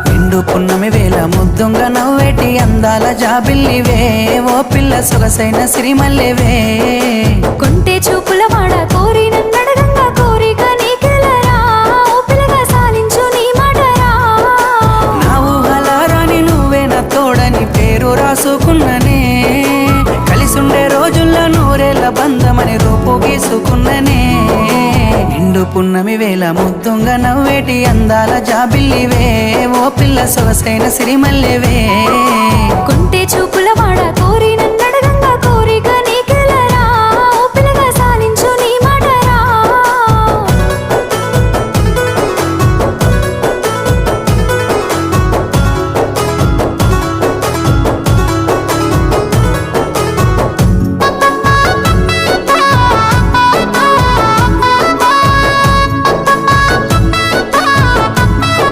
నిండు పున్నమి వేళ ముద్దుంగ నవ్వేటి అందాల జాబిల్లివే ఓ పిల్ల సొగసైన సిరిమల్లెవే కొంటే చూపుల వాడ కోరి నన్నడగంగా కోరిక నీకెలరా ఓ పిల్లగా సాలించు నీ మాటరా నా ఊహలారాని నువ్వే నా తోడని పేరు రాసుకున్ననే కలిసుండే రోజుల్లో నూరేళ్ల బంధమని రూపు గీసుకున్ననే నిండు పున్నమి వేళ ముద్దుంగ నవ్వేటి అందాల జాబిల్లివే ఓ పిల్ల సొగసైన సిరిమల్లెవే కొంటే చూపు